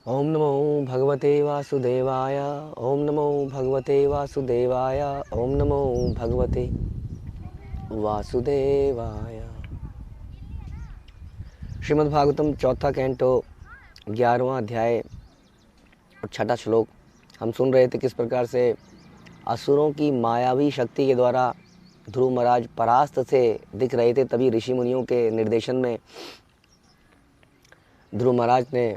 ओम नमो भगवते वासुदेवाय। ओम नमो भगवते वासुदेवाय। ओम नमो भगवते वासुदेवाय। श्रीमद्भागवतम चौथा कैंटो 11वां अध्याय और छठा श्लोक हम सुन रहे थे। किस प्रकार से असुरों की मायावी शक्ति के द्वारा ध्रुव महाराज परास्त से दिख रहे थे। तभी ऋषि मुनियों के निर्देशन में ध्रुव महाराज ने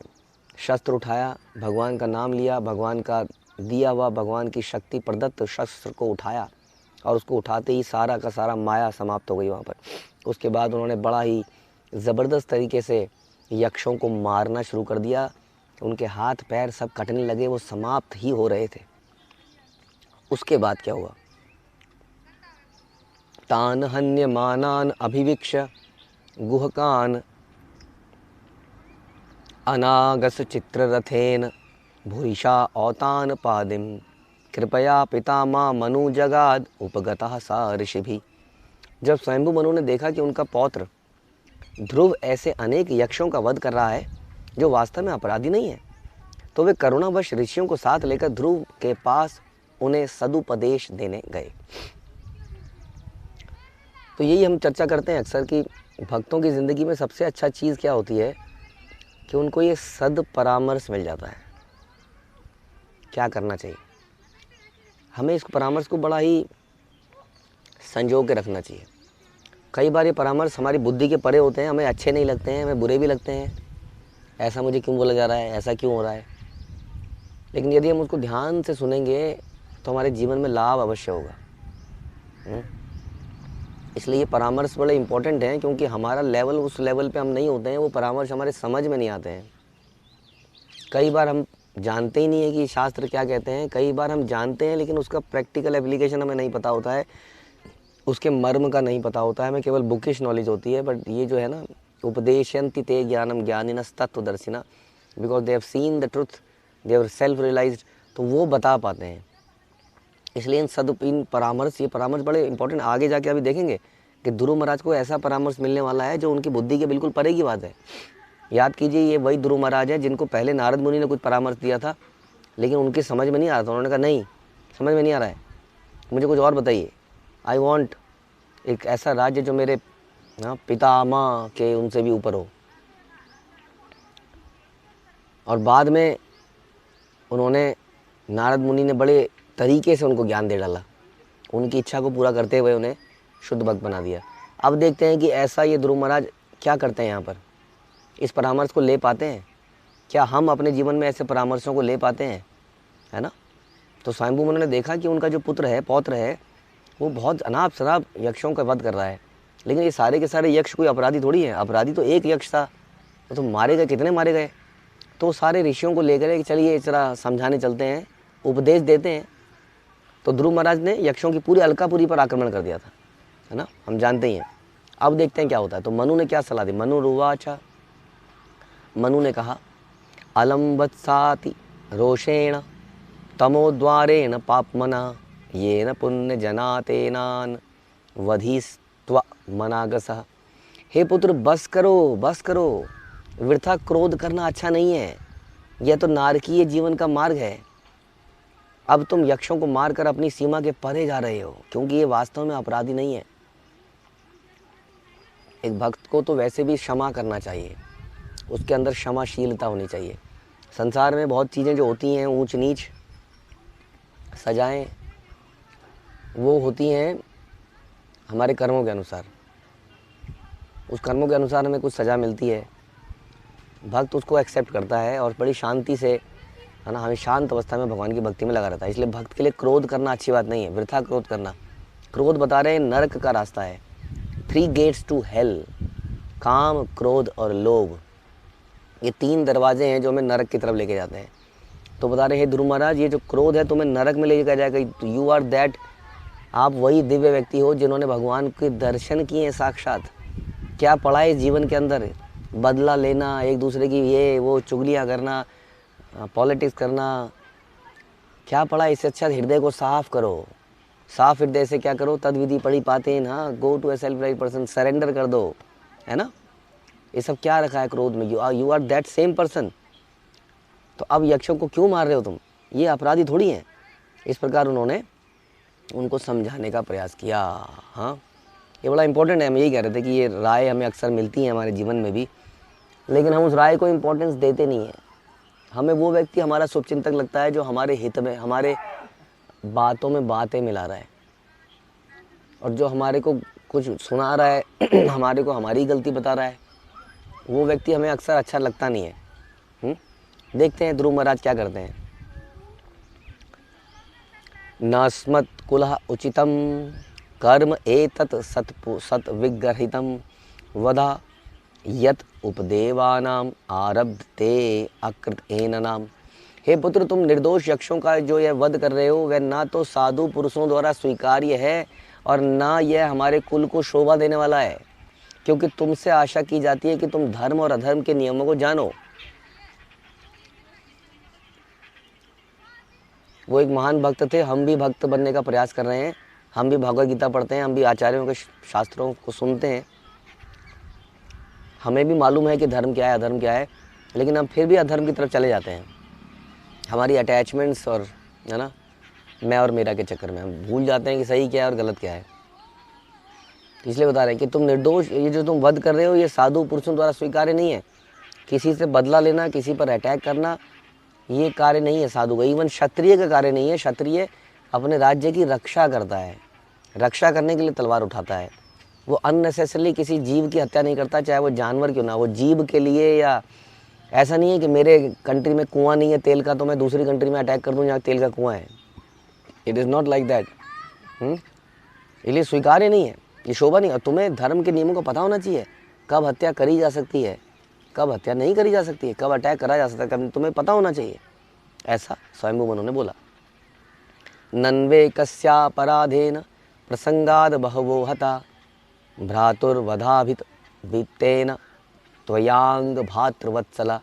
शस्त्र उठाया, भगवान का नाम लिया, भगवान का दिया हुआ भगवान की शक्ति प्रदत्त शस्त्र को उठाया और उसको उठाते ही सारा का सारा माया समाप्त हो गई वहाँ पर। उसके बाद उन्होंने बड़ा ही ज़बरदस्त तरीके से यक्षों को मारना शुरू कर दिया। उनके हाथ पैर सब कटने लगे, वो समाप्त ही हो रहे थे। उसके बाद क्या हुआ? तान हन्यमानान अभिवीक्ष गुहकान अनागस चित्ररथेन भूरिशा औतान पादिम कृपया पितामह मनु जगाद उपगतः सा ऋषिभि। जब स्वयंभू मनु ने देखा कि उनका पौत्र ध्रुव ऐसे अनेक यक्षों का वध कर रहा है जो वास्तव में अपराधी नहीं है, तो वे करुणावश ऋषियों को साथ लेकर ध्रुव के पास उन्हें सदुपदेश देने गए। तो यही हम चर्चा करते हैं अक्सर कि भक्तों की ज़िंदगी में सबसे अच्छा चीज़ क्या होती है कि उनको ये सद परामर्श मिल जाता है। क्या करना चाहिए, हमें इस परामर्श को बड़ा ही संजो के रखना चाहिए। कई बार ये परामर्श हमारी बुद्धि के परे होते हैं, हमें अच्छे नहीं लगते हैं, हमें बुरे भी लगते हैं। ऐसा मुझे क्यों बोला जा रहा है, ऐसा क्यों हो रहा है। लेकिन यदि हम उसको ध्यान से सुनेंगे तो हमारे जीवन में लाभ अवश्य होगा। इसलिए ये परामर्श बड़े इम्पोर्टेंट हैं, क्योंकि हमारा लेवल उस लेवल पे हम नहीं होते हैं। वो परामर्श हमारे समझ में नहीं आते हैं। कई बार हम जानते ही नहीं है कि शास्त्र क्या कहते हैं। कई बार हम जानते हैं लेकिन उसका प्रैक्टिकल एप्लीकेशन हमें नहीं पता होता है, उसके मर्म का नहीं पता होता है, हमें केवल बुकिश नॉलेज होती है। बट ये जो है ना, उपदेशयन्ति ते ज्ञानम ज्ञानिनस् तत्त्वदर्शिना, because they have seen the truth, they have self realized, तो वो बता पाते हैं। इसलिए इन परामर्श, ये परामर्श बड़े इंपॉर्टेंट। आगे जाके अभी देखेंगे कि ध्रुव महाराज को ऐसा परामर्श मिलने वाला है जो उनकी बुद्धि के बिल्कुल परे की बात है। याद कीजिए, ये वही ध्रुव महाराज है जिनको पहले नारद मुनि ने कुछ परामर्श दिया था, लेकिन उनकी समझ में नहीं आ रहा था। उन्होंने कहा नहीं, समझ में नहीं आ रहा है, मुझे कुछ और बताइए। आई वॉन्ट एक ऐसा राज्य जो मेरे पितामह के उनसे भी ऊपर हो। और बाद में उन्होंने, नारद मुनि ने बड़े तरीके से उनको ज्ञान दे डाला, उनकी इच्छा को पूरा करते हुए उन्हें शुद्ध भक्त बना दिया। अब देखते हैं कि ऐसा ये ध्रुव महाराज क्या करते हैं यहाँ पर, इस परामर्श को ले पाते हैं क्या? हम अपने जीवन में ऐसे परामर्शों को ले पाते हैं, है ना? तो स्वयंभू मनु ने देखा कि उनका जो पुत्र है, पौत्र है, वो बहुत अनाप शनाप यक्षों का वध कर रहा है। लेकिन ये सारे के सारे यक्ष कोई अपराधी थोड़ी है। अपराधी तो एक यक्ष था, तो मारे गए, कितने मारे गए। तो सारे ऋषियों को लेकर कि चलिए जरा समझाने चलते हैं, उपदेश देते हैं। तो ध्रुव महाराज ने यक्षों की पूरी अलकापुरी पर आक्रमण कर दिया था, है ना, हम जानते ही हैं। अब देखते हैं क्या होता है। तो मनु ने क्या सलाह दी? मनु रुवाचा, मनु ने कहा, अलम वत्साति रोषेण तमोद्वारेण पापमना येन पुण्य जनातेनान वधिस्त्व मनागसः। हे पुत्र, बस करो, बस करो। वृथा क्रोध करना अच्छा नहीं है। यह तो नारकीय जीवन का मार्ग है। अब तुम यक्षों को मारकर अपनी सीमा के परे जा रहे हो, क्योंकि ये वास्तव में अपराधी नहीं है। एक भक्त को तो वैसे भी क्षमा करना चाहिए, उसके अंदर क्षमाशीलता होनी चाहिए। संसार में बहुत चीज़ें जो होती हैं, ऊंच नीच सजाएं, वो होती हैं हमारे कर्मों के अनुसार। उस कर्मों के अनुसार हमें कुछ सज़ा मिलती है, भक्त उसको एक्सेप्ट करता है और बड़ी शांति से, है ना, हमें शांत अवस्था में भगवान की भक्ति में लगा रहता है। इसलिए भक्त के लिए क्रोध करना अच्छी बात नहीं है, वृथा क्रोध करना। क्रोध बता रहे हैं नरक का रास्ता है। 3 गेट्स टू हेल, काम, क्रोध और लोभ, ये 3 दरवाजे हैं जो हमें नरक की तरफ लेके जाते हैं। तो बता रहे हैं ध्रुव महाराज, ये जो क्रोध है तुम्हें नरक में लेके जाएगा। यू आर दैट, आप वही दिव्य व्यक्ति हो जिन्होंने भगवान के दर्शन किए हैं साक्षात। क्या पढ़ा है इस जीवन के अंदर? बदला लेना, एक दूसरे की ये वो चुगलियाँ करना, पॉलिटिक्स करना, क्या पढ़ा? इससे अच्छा हृदय को साफ करो। साफ हृदय से क्या करो? तद विधि पढ़ी पाते हैं ना, go to a self right person, surrender कर दो, है ना। ये सब क्या रखा है क्रोध में? You are that same person. तो अब यक्षों को क्यों मार रहे हो तुम, ये अपराधी थोड़ी हैं। इस प्रकार उन्होंने उनको समझाने का प्रयास किया। हाँ, ये बड़ा इंपॉर्टेंट है। हम यही कह रहे थे कि ये राय हमें अक्सर मिलती है हमारे जीवन में भी, लेकिन हम उस राय को इम्पोर्टेंस देते नहीं हैं। हमें वो व्यक्ति हमारा शुभचिंतक लगता है जो हमारे हित में, हमारे बातों में बातें मिला रहा है, और जो हमारे को कुछ सुना रहा है हमारे को हमारी गलती बता रहा है, वो व्यक्ति हमें अक्सर अच्छा लगता नहीं है। देखते हैं ध्रुव महाराज क्या करते हैं। नास्मत् कुलः उचितम कर्म एतत् सत विग्रहितम वधा यत उपदेवानाम आरब्धते अकृत एननाम। हे पुत्र, तुम निर्दोष यक्षों का जो यह वध कर रहे हो वह ना तो साधु पुरुषों द्वारा स्वीकार्य है और ना यह हमारे कुल को शोभा देने वाला है, क्योंकि तुमसे आशा की जाती है कि तुम धर्म और अधर्म के नियमों को जानो। वो एक महान भक्त थे, हम भी भक्त बनने का प्रयास कर रहे हैं, हम भी भगवद गीता पढ़ते हैं, हम भी आचार्यों के शास्त्रों को सुनते हैं, हमें भी मालूम है कि धर्म क्या है अधर्म क्या है, लेकिन हम फिर भी अधर्म की तरफ चले जाते हैं। हमारी अटैचमेंट्स और है ना, मैं और मेरा के चक्कर में हम भूल जाते हैं कि सही क्या है और गलत क्या है। इसलिए बता रहे हैं कि तुम निर्दोष, ये जो तुम वध कर रहे हो ये साधु पुरुषों द्वारा स्वीकार्य नहीं है। किसी से बदला लेना, किसी पर अटैक करना, ये कार्य नहीं है साधु का। इवन क्षत्रिय का कार्य नहीं है। क्षत्रिय अपने राज्य की रक्षा करता है, रक्षा करने के लिए तलवार उठाता है। वो अननेसेसरली किसी जीव की हत्या नहीं करता, चाहे वो जानवर क्यों ना। वो जीव के लिए, या ऐसा नहीं है कि मेरे कंट्री में कुआं नहीं है तेल का तो मैं दूसरी कंट्री में अटैक कर दूं जहाँ तेल का कुआं है। It is not like that. इसलिए स्वीकार्य नहीं है, ये शोभा नहीं। और तुम्हें धर्म के नियमों को पता होना चाहिए, कब हत्या करी जा सकती है, कब हत्या नहीं करी जा सकती है, कब अटैक करा जा सकता है, कब तुम्हें पता होना चाहिए। ऐसा स्वयंभू मनु ने बोला। नन्वे कस्यापराधेन प्रसंगाद बहवो हता भ्रातुर्वधाभित वित्तेन त्वयांग भातृवत्सला।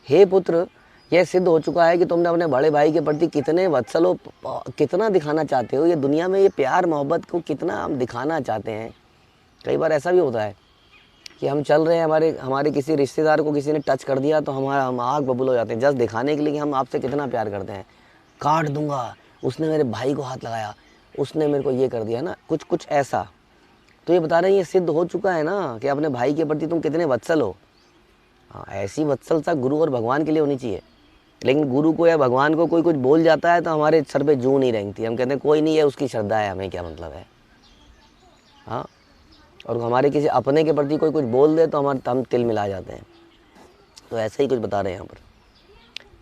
हे पुत्र, यह सिद्ध हो चुका है कि तुमने अपने बड़े भाई के प्रति कितने वत्सलो, कितना दिखाना चाहते हो। ये दुनिया में ये प्यार मोहब्बत को कितना हम दिखाना चाहते हैं। कई बार ऐसा भी होता है कि हम चल रहे हैं, हमारे किसी रिश्तेदार को किसी ने टच कर दिया तो हम आग बबूल हो जाते हैं, जस्ट दिखाने के लिए कि हम आपसे कितना प्यार करते हैं। काट दूंगा, उसने मेरे भाई को हाथ लगाया, उसने मेरे को ये कर दिया ना, कुछ कुछ ऐसा। तो ये बता रहे हैं ये सिद्ध हो चुका है ना कि अपने भाई के प्रति तुम कितने वत्सल हो। हाँ, ऐसी वत्सलता गुरु और भगवान के लिए होनी चाहिए। लेकिन गुरु को या भगवान को कोई कुछ बोल जाता है तो हमारे सर पे जूं नहीं रेंगती। हम कहते हैं कोई नहीं है, उसकी श्रद्धा है, हमें क्या मतलब है। हाँ, और हमारे किसी अपने के प्रति कोई कुछ बोल दे तो हम तिल मिला जाते हैं। तो ऐसा ही कुछ बता रहे हैं यहाँ पर।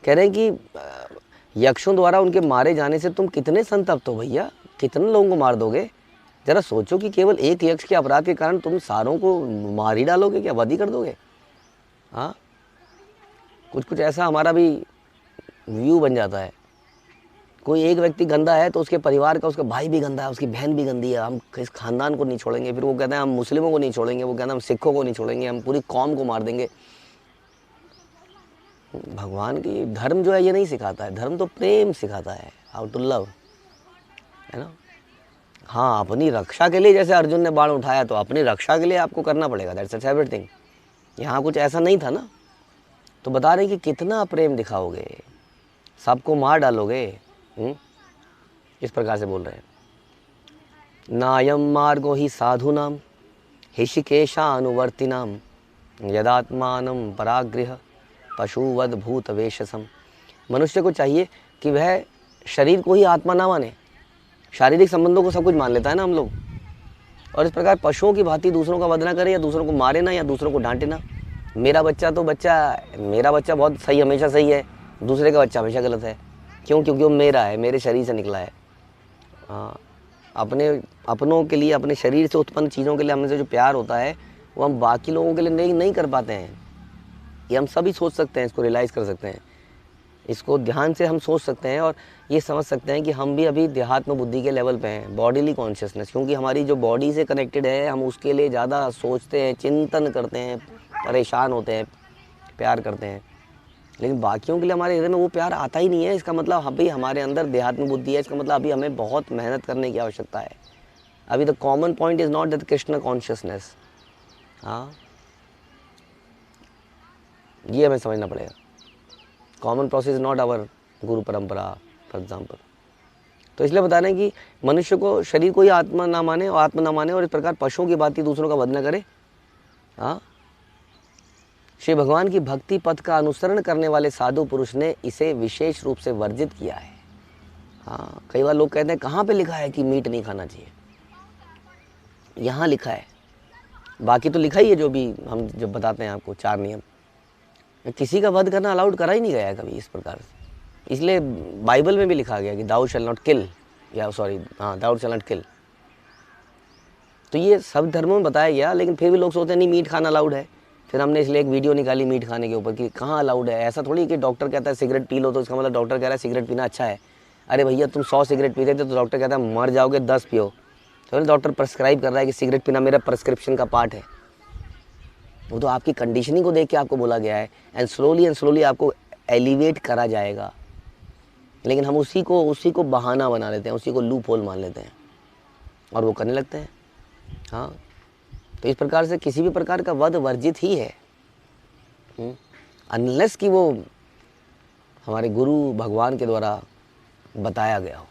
कह रहे हैं कि यक्षों द्वारा उनके मारे जाने से तुम कितने संतप्त हो भैया, कितने लोगों को मार दोगे। जरा सोचो कि केवल एक यक्ष के अपराध के कारण तुम सारों को मार ही डालोगे, क्या वध ही कर दोगे। हाँ, कुछ कुछ ऐसा हमारा भी व्यू बन जाता है। कोई एक व्यक्ति गंदा है तो उसके परिवार का, उसका भाई भी गंदा है, उसकी बहन भी गंदी है, हम इस खानदान को नहीं छोड़ेंगे। फिर वो कहते हैं हम मुस्लिमों को नहीं छोड़ेंगे, वो कहते हैं हम सिखों को नहीं छोड़ेंगे, हम पूरी कौम को मार देंगे। भगवान की धर्म जो है ये नहीं सिखाता है। धर्म तो प्रेम सिखाता है, हाउ टू लव, है ना। हाँ, अपनी रक्षा के लिए, जैसे अर्जुन ने बाण उठाया तो अपनी रक्षा के लिए आपको करना पड़ेगा, दैट्स एवरीथिंग। यहाँ कुछ ऐसा नहीं था ना। तो बता रहे कि कितना प्रेम दिखाओगे, सबको मार डालोगे। इस प्रकार से बोल रहे हैं। नायम मार्गो ही साधुनाम ऋषिकेशानुवर्तिनाम यदात्मानं परागृह पशुवद भूत वेशसम। मनुष्य को चाहिए कि वह शरीर को ही आत्मा ना माने। शारीरिक संबंधों को सब कुछ मान लेता है ना हम लोग, और इस प्रकार पशुओं की भांति दूसरों का वध ना करे, या दूसरों को मारे ना, या दूसरों को डांटे ना। मेरा बच्चा बहुत सही, हमेशा सही है, दूसरे का बच्चा हमेशा गलत है। क्यों? क्योंकि वो मेरा है, मेरे शरीर से निकला है। हाँ, अपनों के लिए, अपने शरीर से उत्पन्न चीज़ों के लिए हमसे जो प्यार होता है वो हम बाकी लोगों के लिए नहीं कर पाते हैं। ये हम सभी सोच सकते हैं, इसको रियलाइज़ कर सकते हैं, इसको ध्यान से हम सोच सकते हैं और ये समझ सकते हैं कि हम भी अभी देहात्म बुद्धि के लेवल पे हैं, बॉडीली कॉन्शियसनेस। क्योंकि हमारी जो बॉडी से कनेक्टेड है, हम उसके लिए ज़्यादा सोचते हैं, चिंतन करते हैं, परेशान होते हैं, प्यार करते हैं। लेकिन बाकियों के लिए हमारे हृदय में वो प्यार आता ही नहीं है। इसका मतलब अभी हमारे अंदर देहात्म बुद्धि है। इसका मतलब अभी हमें बहुत मेहनत करने की आवश्यकता है। अभी the common point is not that Krishna consciousness. हाँ, ये हमें समझना पड़ेगा। Common process is not our guru parampara for example. तो इसलिए बता रहे हैं कि मनुष्य को शरीर को ही आत्मा ना माने और आत्मा ना माने और इस प्रकार पशुओं की बात ही दूसरों का वध न करे। हाँ, श्री भगवान की भक्ति पथ का अनुसरण करने वाले साधु पुरुष ने इसे विशेष रूप से वर्जित किया है। हाँ, कई बार लोग कहते हैं कहाँ पे लिखा है कि मीट नहीं खाना चाहिए। यहाँ लिखा है, बाकी तो लिखा ही है जो भी हम जब बताते हैं आपको 4 नियम। किसी का वध करना अलाउड करा ही नहीं गया है कभी इस प्रकार से। इसलिए बाइबल में भी लिखा गया कि दाऊ शैल नॉट किल, या सॉरी हाँ दाऊ शैल नॉट किल। तो ये सब धर्मों में बताया गया, लेकिन फिर भी लोग सोचते हैं नहीं मीट खाना अलाउड है। फिर हमने इसलिए एक वीडियो निकाली मीट खाने के ऊपर कि कहाँ अलाउड है। ऐसा थोड़ी कि डॉक्टर कहता है सिगरेट पी लो तो इसका मतलब डॉक्टर कह रहा है सिगरेट पीना अच्छा है। अरे भैया तुम 100 सिगरेट पीते थे तो डॉक्टर कहता है मर जाओगे 10 पियो। तो डॉक्टर प्रेस्क्राइब कर रहा है कि सिगरेट पीना मेरा प्रेस्क्रिप्शन का पार्ट है। वो तो आपकी कंडीशनिंग को देख के आपको बोला गया है एंड स्लोली आपको एलिवेट करा जाएगा। लेकिन हम उसी को बहाना बना लेते हैं, उसी को लूप होल मान लेते हैं और वो करने लगते हैं। हाँ, तो इस प्रकार से किसी भी प्रकार का वध वर्जित ही है, अनलेस कि वो हमारे गुरु भगवान के द्वारा बताया गया हो।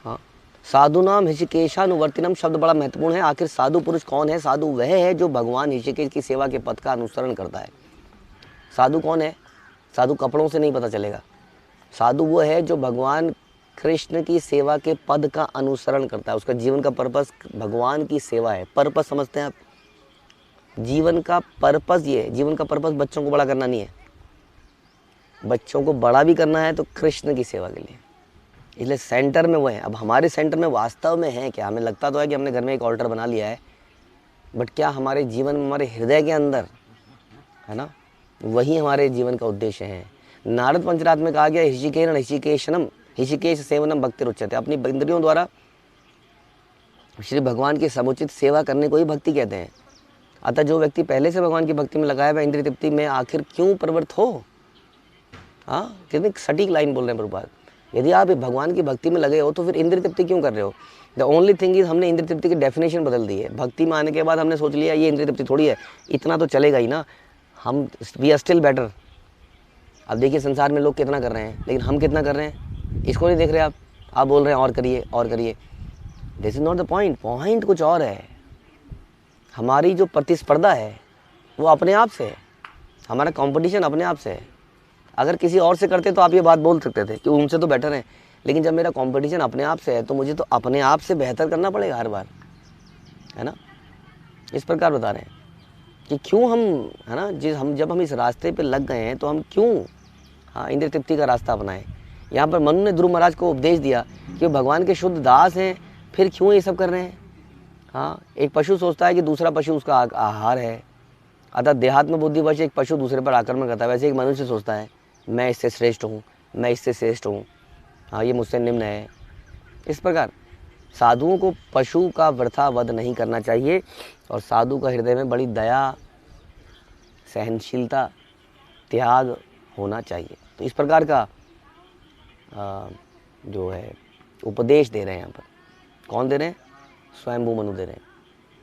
हाँ, साधु नाम ऋषिकेशानुवर्तिनम शब्द बड़ा महत्वपूर्ण है। आखिर साधु पुरुष कौन है? साधु वह है जो भगवान ऋषिकेश की सेवा के पथ का अनुसरण करता है। साधु कौन है? साधु कपड़ों से नहीं पता चलेगा। साधु वो है जो भगवान कृष्ण की सेवा के पद का अनुसरण करता है। उसका जीवन का पर्पस भगवान की सेवा है। पर्पस समझते हैं आप? जीवन का पर्पस ये है। जीवन का पर्पस बच्चों को बड़ा करना नहीं है। बच्चों को बड़ा भी करना है तो कृष्ण की सेवा के लिए। इसलिए सेंटर में वो है। अब हमारे सेंटर में वास्तव में है क्या? हमें लगता तो है कि हमने घर में एक ऑल्टर बना लिया है, बट क्या हमारे जीवन में, हमारे हृदय के अंदर है ना, वही हमारे जीवन का उद्देश्य है। नारद पंचरात में कहा गया ऋषिकेश सेवनम भक्ति रुच्यते। अपनी इंद्रियों द्वारा श्री भगवान की समुचित सेवा करने को ही भक्ति कहते हैं। अतः जो व्यक्ति पहले से भगवान की भक्ति में लगाया वह इंद्रिय तृप्ति में आखिर क्यों प्रवृत्त हो? हाँ, कितनी सटीक लाइन बोल रहे हैं प्रभुपाद। यदि आप भगवान की भक्ति में लगे हो तो फिर इंद्रिय तृप्ति क्यों कर रहे हो? द ओनली थिंग इज हमने इंद्रिय तृप्ति की डेफिनेशन बदल दी है। भक्ति में आने के बाद हमने सोच लिया ये इंद्रिय तृप्ति थोड़ी है, इतना तो चलेगा ही ना, हम वी आर स्टिल बेटर। अब देखिए संसार में लोग कितना कर रहे हैं, लेकिन हम कितना कर रहे हैं इसको नहीं देख रहे आप बोल रहे हैं और करिए और करिए। This is not the point. Point कुछ और है। हमारी जो प्रतिस्पर्धा है वो अपने आप से है। हमारा कंपटीशन अपने आप से है। अगर किसी और से करते तो आप ये बात बोल सकते थे कि उनसे तो बेटर है, लेकिन जब मेरा कंपटीशन अपने आप से है तो मुझे तो अपने आप से बेहतर करना पड़ेगा हर बार, है ना। इस प्रकार बता रहे हैं कि क्यों हम, है ना, जब हम इस रास्ते पे लग गए हैं तो हम क्यों इंद्रिय तृप्ति का रास्ता अपनाएं। यहाँ पर मनु ने ध्रुव महाराज को उपदेश दिया कि वो भगवान के शुद्ध दास हैं, फिर क्यों ये सब कर रहे हैं। हाँ, एक पशु सोचता है कि दूसरा पशु उसका आहार है, अतः देहात्म बुद्धिवश एक पशु दूसरे पर आक्रमण करता है। वैसे एक मनुष्य सोचता है मैं इससे श्रेष्ठ हूँ, मैं इससे श्रेष्ठ हूँ, हाँ ये मुझसे निम्न है। इस प्रकार साधुओं को पशु का वृथा वध नहीं करना चाहिए और साधु का हृदय में बड़ी दया, सहनशीलता, त्याग होना चाहिए। तो इस प्रकार का जो है उपदेश दे रहे हैं यहाँ पर। कौन दे रहे हैं? स्वयंभू मनु दे रहे हैं।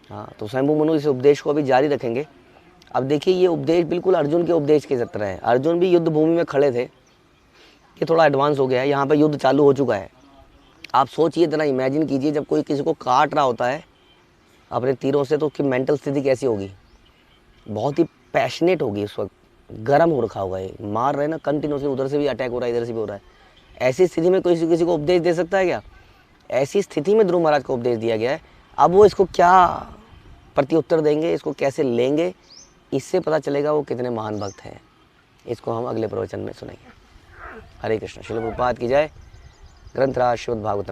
हाँ, तो स्वयंभू मनु इस उपदेश को अभी जारी रखेंगे। अब देखिए ये उपदेश बिल्कुल अर्जुन के उपदेश के तरह है। अर्जुन भी युद्ध भूमि में खड़े थे, ये थोड़ा एडवांस हो गया है, यहाँ पर युद्ध चालू हो चुका है। आप सोचिए, इतना इमेजिन कीजिए जब कोई किसी को काट रहा होता है अपने तीरों से, तो उसकी मेंटल स्थिति कैसी होगी? बहुत ही पैशनेट होगी, उस वक्त गर्म हो रखा होगा, ये मार रहे हैं ना कंटिन्यूसली, उधर से भी अटैक हो रहा है, इधर से भी हो रहा है। ऐसी स्थिति में कोई किसी को उपदेश दे सकता है क्या? ऐसी स्थिति में ध्रुव महाराज को उपदेश दिया गया है। अब वो इसको क्या प्रत्युत्तर देंगे, इसको कैसे लेंगे, इससे पता चलेगा वो कितने महान भक्त हैं। इसको हम अगले प्रवचन में सुनेंगे। हरे कृष्ण। श्रील प्रभुपाद की जय। ग्रंथराज श्रीमद् भागवतम।